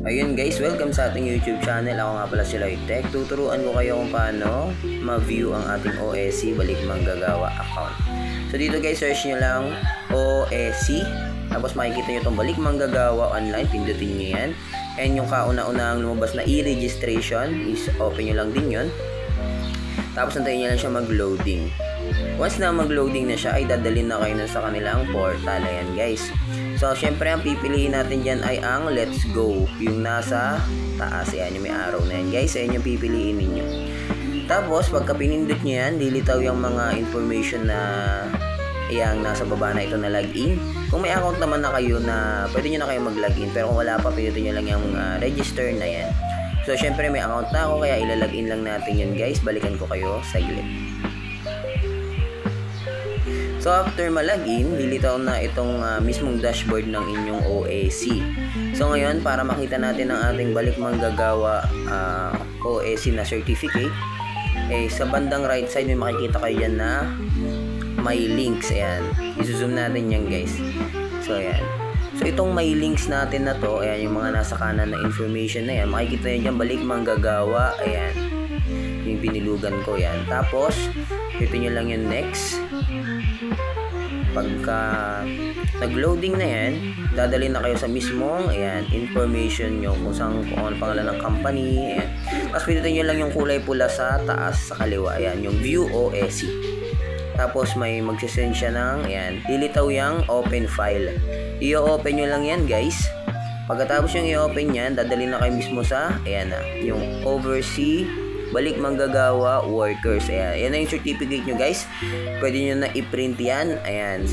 Ayun guys, welcome sa ating YouTube channel. Ako nga pala si Lloyd Tech. Tuturuan ko kayo kung paano ma-view ang ating OSC Balik Manggagawa account. So dito guys, search nyo lang OSC. Tapos makikita nyo itong Balik Manggagawa online. Pindutin nyo yan. And yung kauna-unahang lumabas na e-registration is open nyo lang din yun. Tapos antayin nyo lang siya mag-loading. Once na mag-loading na siya, ay dadalhin na kayo sa kanilang portal. Ayan guys. So, syempre ang pipiliin natin dyan ay ang Let's Go. Yung nasa taas. Ayan, yung may arrow na yan guys. Ayan yung pipiliin ninyo. Tapos, pagka pinindot nyo yan, lilitaw yung mga information na yang nasa baba na ito na login. Kung may account naman na kayo na pwede nyo na kayo mag-login. Pero kung wala pa, pindutin nyo lang yung register na yan. So, syempre may account na ako kaya ilalagin lang natin yun guys. Balikan ko kayo saglit. So after malagin, lilitaw na itong mismong dashboard ng inyong OSC. So ngayon, para makita natin ang ating Balik Manggagawa OSC na certificate, sa bandang right side may makikita kayo dyan na may links. Ayan, i-zoom natin yan guys. So ayan. So itong may links natin na to, ayan yung mga nasa kanan na information na yan, makikita nyo dyan Balik Manggagawa. Ayan, yung pinilugan ko yan. Tapos, ito nyo lang yung next. Pagka nag-loading na yan, dadalhin na kayo sa mismong information nyo kung ano pangalan ng company. Ayan. Tapos pindutin nyo lang yung kulay pula sa taas sa kaliwa. Ayan, yung View OSC. Tapos may magsisend siya ng lilitaw yung open file. I-open nyo lang yan guys. Pagkatapos yung i-open yan, dadalhin na kayo mismo sa yung Oversee Balik Manggagawa Workers. Ayan. Yan na yung certificate nyo guys. Pwede nyo na i-print yan. Ayan.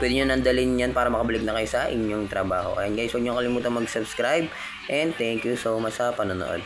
Pwede nyo nandalin yan para makabalik na kayo sa inyong trabaho. Ayan guys. Huwag nyo kalimutan mag-subscribe. And thank you so much sa panonood.